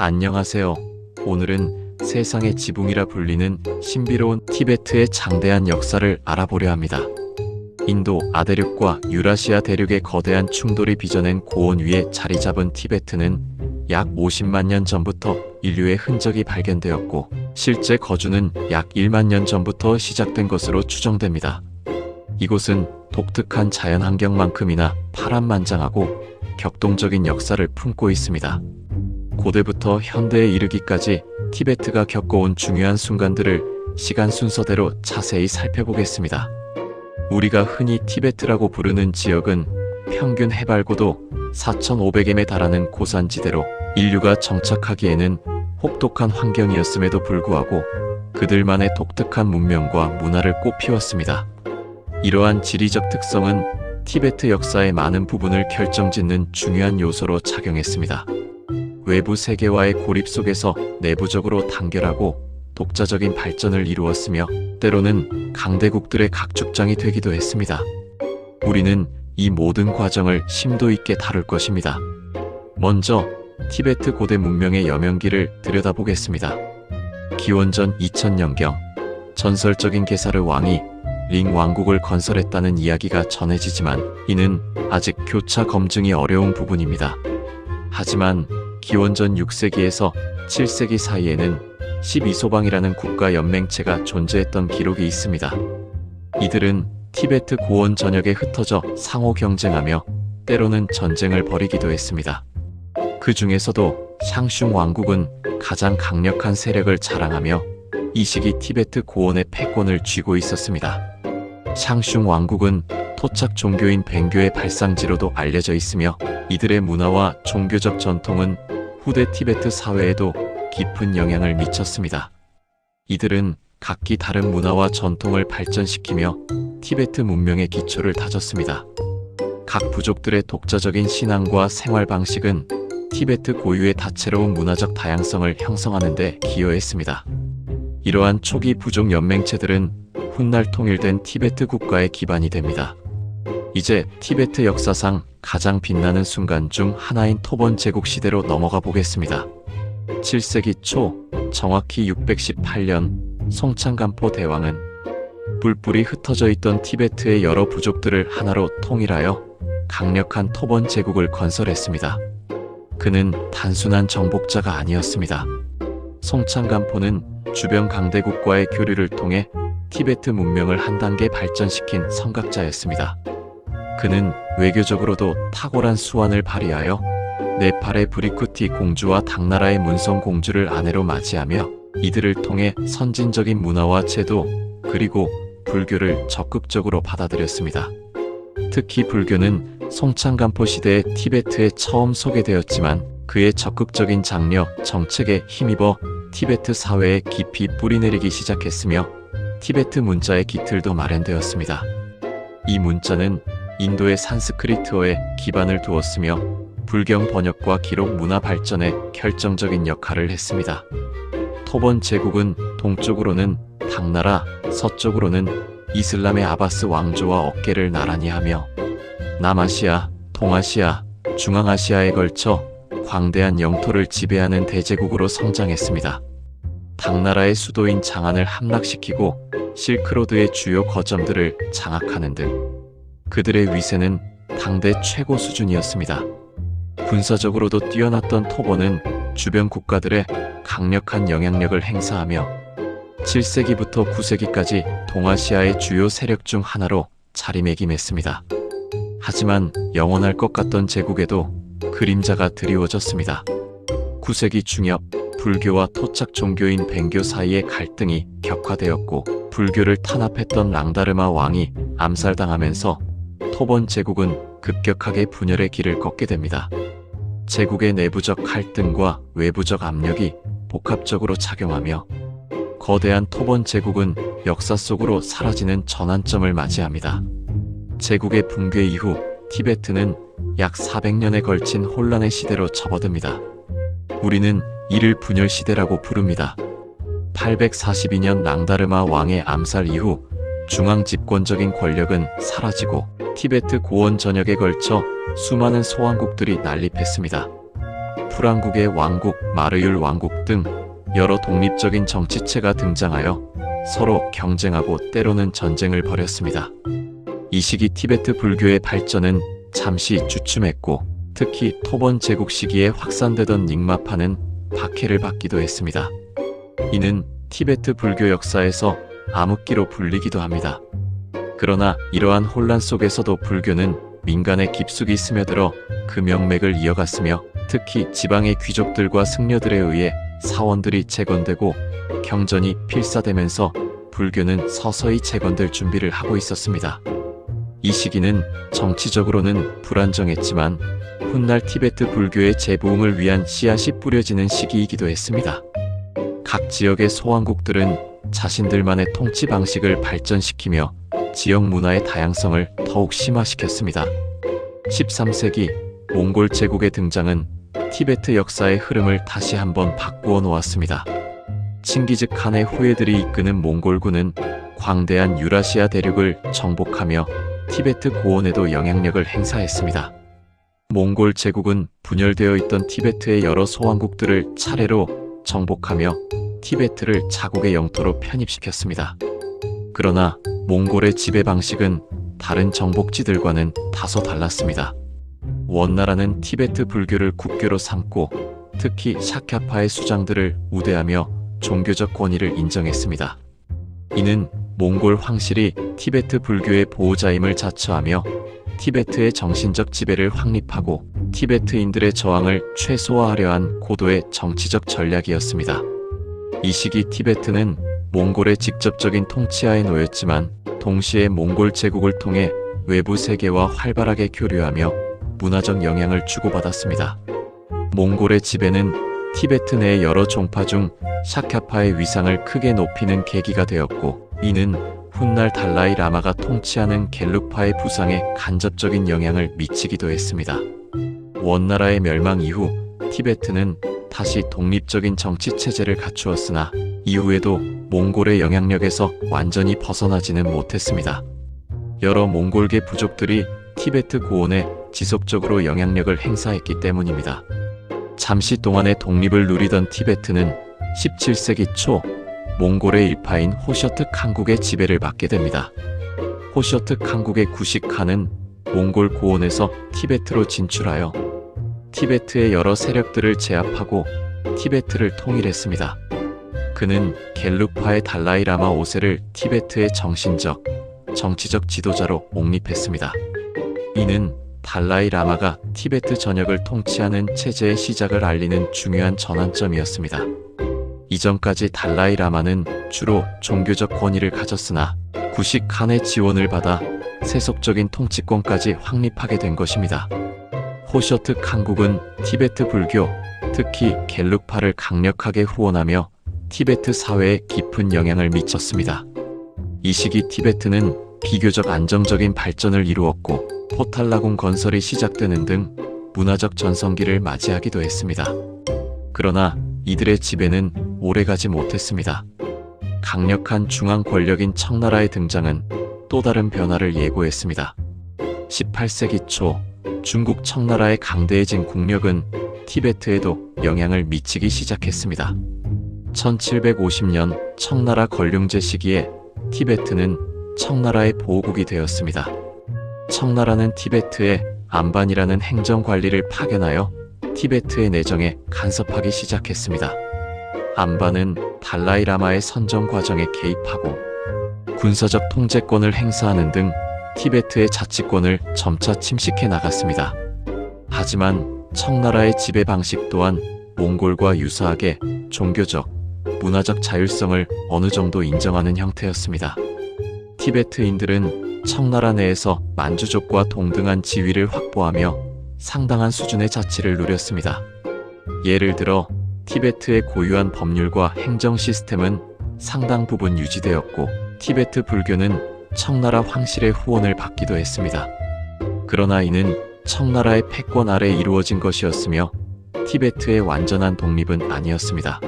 안녕하세요. 오늘은 세상의 지붕이라 불리는 신비로운 티베트의 장대한 역사를 알아보려 합니다. 인도 아대륙과 유라시아 대륙의 거대한 충돌이 빚어낸 고원 위에 자리 잡은 티베트는 약 50만 년 전부터 인류의 흔적이 발견되었고, 실제 거주는 약 1만 년 전부터 시작된 것으로 추정됩니다. 이곳은 독특한 자연환경만큼이나 파란만장하고 격동적인 역사를 품고 있습니다. 고대부터 현대에 이르기까지 티베트가 겪어온 중요한 순간들을 시간 순서대로 자세히 살펴보겠습니다. 우리가 흔히 티베트라고 부르는 지역은 평균 해발고도 4,500m에 달하는 고산지대로 인류가 정착하기에는 혹독한 환경이었음에도 불구하고 그들만의 독특한 문명과 문화를 꽃피웠습니다. 이러한 지리적 특성은 티베트 역사의 많은 부분을 결정짓는 중요한 요소로 작용했습니다. 외부 세계와의 고립 속에서 내부적으로 단결하고 독자적인 발전을 이루었으며, 때로는 강대국들의 각축장이 되기도 했습니다. 우리는 이 모든 과정을 심도 있게 다룰 것입니다. 먼저 티베트 고대 문명의 여명기를 들여다보겠습니다. 기원전 2000년경, 전설적인 게사르 왕이 링 왕국을 건설했다는 이야기가 전해지지만 이는 아직 교차 검증이 어려운 부분입니다. 하지만 기원전 6세기에서 7세기 사이에는 12소방이라는 국가 연맹체가 존재했던 기록이 있습니다. 이들은 티베트 고원 전역에 흩어져 상호 경쟁하며 때로는 전쟁을 벌이기도 했습니다. 그 중에서도 샹슝 왕국은 가장 강력한 세력을 자랑하며 이 시기 티베트 고원의 패권을 쥐고 있었습니다. 샹슝 왕국은 토착 종교인 뱅교의 발상지로도 알려져 있으며, 이들의 문화와 종교적 전통은 후대 티베트 사회에도 깊은 영향을 미쳤습니다. 이들은 각기 다른 문화와 전통을 발전시키며 티베트 문명의 기초를 다졌습니다. 각 부족들의 독자적인 신앙과 생활 방식은 티베트 고유의 다채로운 문화적 다양성을 형성하는 데 기여했습니다. 이러한 초기 부족 연맹체들은 훗날 통일된 티베트 국가의 기반이 됩니다. 이제 티베트 역사상 가장 빛나는 순간 중 하나인 토번 제국 시대로 넘어가 보겠습니다. 7세기 초, 정확히 618년, 송창간포 대왕은 뿔뿔이 흩어져 있던 티베트의 여러 부족들을 하나로 통일하여 강력한 토번 제국을 건설했습니다. 그는 단순한 정복자가 아니었습니다. 송창간포는 주변 강대국과의 교류를 통해 티베트 문명을 한 단계 발전시킨 선각자였습니다. 그는 외교적으로도 탁월한 수완을 발휘하여 네팔의 브리쿠티 공주와 당나라의 문성 공주를 아내로 맞이하며 이들을 통해 선진적인 문화와 제도, 그리고 불교를 적극적으로 받아들였습니다. 특히 불교는 송창간포 시대에 티베트에 처음 소개되었지만 그의 적극적인 장려 정책에 힘입어 티베트 사회에 깊이 뿌리내리기 시작했으며 티베트 문자의 기틀도 마련되었습니다. 이 문자는 인도의 산스크리트어에 기반을 두었으며 불경 번역과 기록 문화 발전에 결정적인 역할을 했습니다. 토번 제국은 동쪽으로는 당나라, 서쪽으로는 이슬람의 아바스 왕조와 어깨를 나란히 하며 남아시아, 동아시아, 중앙아시아에 걸쳐 광대한 영토를 지배하는 대제국으로 성장했습니다. 당나라의 수도인 장안을 함락시키고 실크로드의 주요 거점들을 장악하는 등 그들의 위세는 당대 최고 수준이었습니다. 군사적으로도 뛰어났던 토번은 주변 국가들의 강력한 영향력을 행사하며 7세기부터 9세기까지 동아시아의 주요 세력 중 하나로 자리매김했습니다. 하지만 영원할 것 같던 제국에도 그림자가 드리워졌습니다. 9세기 중엽, 불교와 토착 종교인 뱅교 사이의 갈등이 격화되었고, 불교를 탄압했던 랑다르마 왕이 암살당하면서 토번 제국은 급격하게 분열의 길을 걷게 됩니다. 제국의 내부적 갈등과 외부적 압력이 복합적으로 작용하며 거대한 토번 제국은 역사 속으로 사라지는 전환점을 맞이합니다. 제국의 붕괴 이후 티베트는 약 400년에 걸친 혼란의 시대로 접어듭니다. 우리는 이를 분열 시대라고 부릅니다. 842년 랑다르마 왕의 암살 이후 중앙 집권적인 권력은 사라지고 티베트 고원 전역에 걸쳐 수많은 소왕국들이 난립했습니다. 프랑국의 왕국, 마르율 왕국 등 여러 독립적인 정치체가 등장하여 서로 경쟁하고 때로는 전쟁을 벌였습니다. 이 시기 티베트 불교의 발전은 잠시 주춤했고 특히 토번 제국 시기에 확산되던 닉마파는 박해를 받기도 했습니다. 이는 티베트 불교 역사에서 암흑기로 불리기도 합니다. 그러나 이러한 혼란 속에서도 불교는 민간에 깊숙이 스며들어 그 명맥을 이어갔으며 특히 지방의 귀족들과 승려들에 의해 사원들이 재건되고 경전이 필사되면서 불교는 서서히 재건될 준비를 하고 있었습니다. 이 시기는 정치적으로는 불안정했지만 훗날 티베트 불교의 재부흥을 위한 씨앗이 뿌려지는 시기이기도 했습니다. 각 지역의 소왕국들은 자신들만의 통치 방식을 발전시키며 지역 문화의 다양성을 더욱 심화시켰습니다. 13세기 몽골 제국의 등장은 티베트 역사의 흐름을 다시 한번 바꾸어 놓았습니다. 칭기즈 칸의 후예들이 이끄는 몽골군은 광대한 유라시아 대륙을 정복하며 티베트 고원에도 영향력을 행사했습니다. 몽골 제국은 분열되어 있던 티베트의 여러 소왕국들을 차례로 정복하며 티베트를 자국의 영토로 편입시켰습니다. 그러나 몽골의 지배 방식은 다른 정복지들과는 다소 달랐습니다. 원나라는 티베트 불교를 국교로 삼고 특히 샤캬파의 수장들을 우대하며 종교적 권위를 인정했습니다. 이는 몽골 황실이 티베트 불교의 보호자임을 자처하며 티베트의 정신적 지배를 확립하고 티베트인들의 저항을 최소화하려 한 고도의 정치적 전략이었습니다. 이 시기 티베트는 몽골의 직접적인 통치하에 놓였지만 동시에 몽골 제국을 통해 외부 세계와 활발하게 교류하며 문화적 영향을 주고받았습니다. 몽골의 지배는 티베트 내 여러 종파 중 샤캬파의 위상을 크게 높이는 계기가 되었고 이는 훗날 달라이 라마가 통치하는 겔룩파의 부상에 간접적인 영향을 미치기도 했습니다. 원나라의 멸망 이후 티베트는 다시 독립적인 정치 체제를 갖추었으나 이후에도 몽골의 영향력에서 완전히 벗어나지는 못했습니다. 여러 몽골계 부족들이 티베트 고원에 지속적으로 영향력을 행사했기 때문입니다. 잠시 동안의 독립을 누리던 티베트는 17세기 초 몽골의 일파인 호셔트 칸국의 지배를 받게 됩니다. 호셔트 칸국의 구식 칸은 몽골 고원에서 티베트로 진출하여 티베트의 여러 세력들을 제압하고 티베트를 통일했습니다. 그는 겔룩파의 달라이 라마 5세를 티베트의 정신적, 정치적 지도자로 옹립했습니다. 이는 달라이 라마가 티베트 전역을 통치하는 체제의 시작을 알리는 중요한 전환점이었습니다. 이전까지 달라이 라마는 주로 종교적 권위를 가졌으나 구식 칸의 지원을 받아 세속적인 통치권까지 확립하게 된 것입니다. 호셔트 칸국은 티베트 불교, 특히 겔룩파를 강력하게 후원하며 티베트 사회에 깊은 영향을 미쳤습니다. 이 시기 티베트는 비교적 안정적인 발전을 이루었고 포탈라궁 건설이 시작되는 등 문화적 전성기를 맞이하기도 했습니다. 그러나 이들의 지배는 오래가지 못했습니다. 강력한 중앙 권력인 청나라의 등장은 또 다른 변화를 예고했습니다. 18세기 초 중국 청나라의 강대해진 국력은 티베트에도 영향을 미치기 시작했습니다. 1750년 청나라 건륭제 시기에 티베트는 청나라의 보호국이 되었습니다. 청나라는 티베트에 안반이라는 행정관리를 파견하여 티베트의 내정에 간섭하기 시작했습니다. 안반은 달라이 라마의 선정 과정에 개입하고 군사적 통제권을 행사하는 등 티베트의 자치권을 점차 침식해 나갔습니다. 하지만 청나라의 지배 방식 또한 몽골과 유사하게 종교적, 문화적 자율성을 어느 정도 인정하는 형태였습니다. 티베트인들은 청나라 내에서 만주족과 동등한 지위를 확보하며 상당한 수준의 자치를 누렸습니다. 예를 들어 티베트의 고유한 법률과 행정 시스템은 상당 부분 유지되었고 티베트 불교는 청나라 황실의 후원을 받기도 했습니다. 그러나 이는 청나라의 패권 아래 이루어진 것이었으며 티베트의 완전한 독립은 아니었습니다.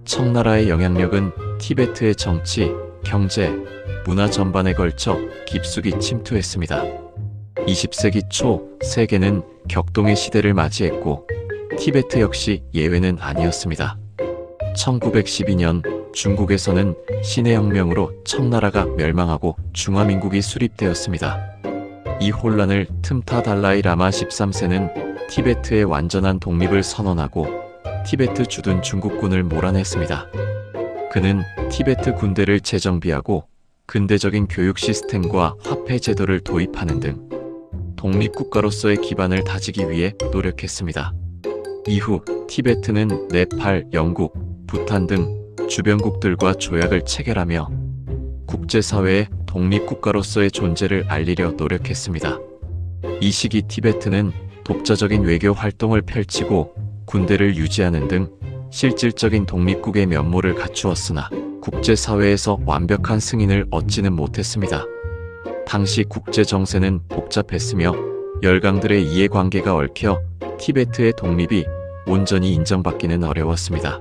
청나라의 영향력은 티베트의 정치, 경제, 문화 전반에 걸쳐 깊숙이 침투했습니다. 20세기 초 세계는 격동의 시대를 맞이했고 티베트 역시 예외는 아니었습니다. 1912년 중국에서는 신의 혁명으로 청나라가 멸망하고 중화민국이 수립되었습니다. 이 혼란을 틈타 달라이 라마 13세는 티베트의 완전한 독립을 선언하고 티베트 주둔 중국군을 몰아냈습니다. 그는 티베트 군대를 재정비하고 근대적인 교육 시스템과 화폐 제도를 도입하는 등 독립국가로서의 기반을 다지기 위해 노력했습니다. 이후 티베트는 네팔, 영국, 부탄 등 주변국들과 조약을 체결하며 국제사회에 독립국가로서의 존재를 알리려 노력했습니다. 이 시기 티베트는 독자적인 외교 활동을 펼치고 군대를 유지하는 등 실질적인 독립국의 면모를 갖추었으나 국제사회에서 완벽한 승인을 얻지는 못했습니다. 당시 국제 정세는 복잡했으며 열강들의 이해관계가 얽혀 티베트의 독립이 온전히 인정받기는 어려웠습니다.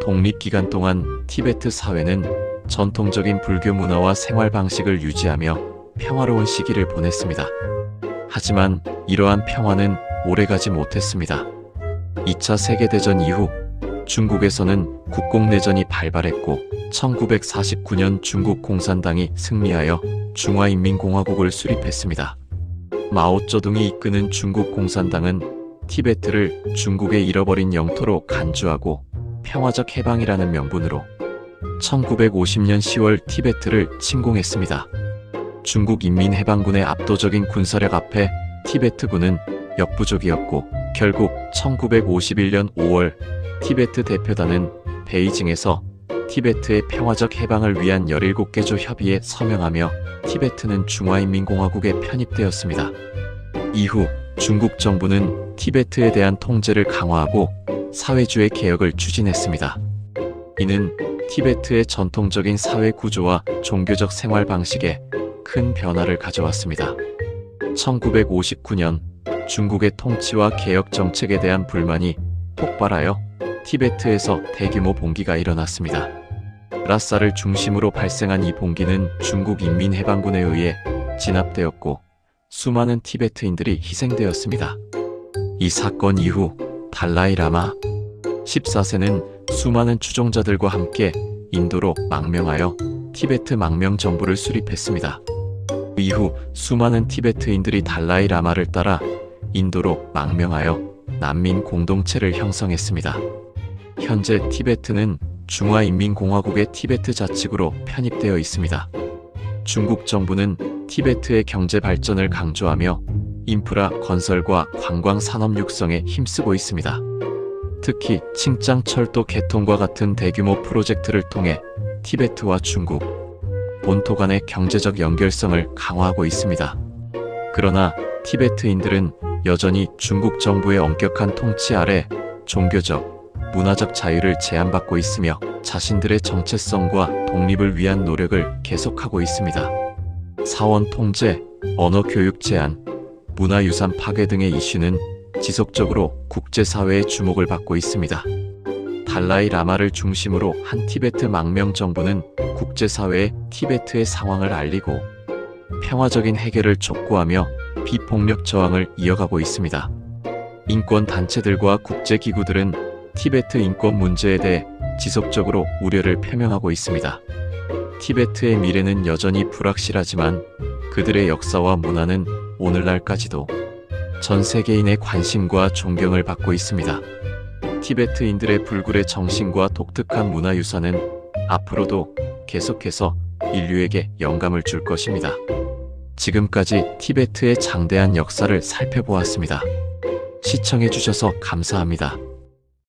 독립 기간 동안 티베트 사회는 전통적인 불교 문화와 생활 방식을 유지하며 평화로운 시기를 보냈습니다. 하지만 이러한 평화는 오래가지 못했습니다. 2차 세계대전 이후 중국에서는 국공내전이 발발했고 1949년 중국 공산당이 승리하여 중화인민공화국을 수립했습니다. 마오쩌둥이 이끄는 중국 공산당은 티베트를 중국의 잃어버린 영토로 간주하고 평화적 해방이라는 명분으로 1950년 10월 티베트를 침공했습니다. 중국 인민해방군의 압도적인 군사력 앞에 티베트군은 역부족이었고 결국 1951년 5월 티베트 대표단은 베이징에서 티베트의 평화적 해방을 위한 17개조 협의에 서명하며 티베트는 중화인민공화국에 편입되었습니다. 이후 중국 정부는 티베트에 대한 통제를 강화하고 사회주의 개혁을 추진했습니다. 이는 티베트의 전통적인 사회 구조와 종교적 생활 방식에 큰 변화를 가져왔습니다. 1959년 중국의 통치와 개혁 정책에 대한 불만이 폭발하여 티베트에서 대규모 봉기가 일어났습니다. 라싸를 중심으로 발생한 이 봉기는 중국 인민해방군에 의해 진압되었고 수많은 티베트인들이 희생되었습니다. 이 사건 이후 달라이 라마 14세는 수많은 추종자들과 함께 인도로 망명하여 티베트 망명 정부를 수립했습니다. 이후 수많은 티베트인들이 달라이 라마를 따라 인도로 망명하여 난민 공동체를 형성했습니다. 현재 티베트는 중화인민공화국의 티베트 자치구로 편입되어 있습니다. 중국 정부는 티베트의 경제 발전을 강조하며 인프라 건설과 관광 산업 육성에 힘쓰고 있습니다. 특히 칭짱 철도 개통과 같은 대규모 프로젝트를 통해 티베트와 중국 본토 간의 경제적 연결성을 강화하고 있습니다. 그러나 티베트인들은 여전히 중국 정부의 엄격한 통치 아래 종교적, 문화적 자유를 제한받고 있으며 자신들의 정체성과 독립을 위한 노력을 계속하고 있습니다. 사원 통제, 언어 교육 제한, 문화유산 파괴 등의 이슈는 지속적으로 국제사회의 주목을 받고 있습니다. 달라이 라마를 중심으로 한 티베트 망명 정부는 국제사회에 티베트의 상황을 알리고 평화적인 해결을 촉구하며 비폭력 저항을 이어가고 있습니다. 인권 단체들과 국제기구들은 티베트 인권 문제에 대해 지속적으로 우려를 표명하고 있습니다. 티베트의 미래는 여전히 불확실하지만 그들의 역사와 문화는 오늘날까지도 전 세계인의 관심과 존경을 받고 있습니다. 티베트인들의 불굴의 정신과 독특한 문화유산은 앞으로도 계속해서 인류에게 영감을 줄 것입니다. 지금까지 티베트의 장대한 역사를 살펴보았습니다. 시청해주셔서 감사합니다.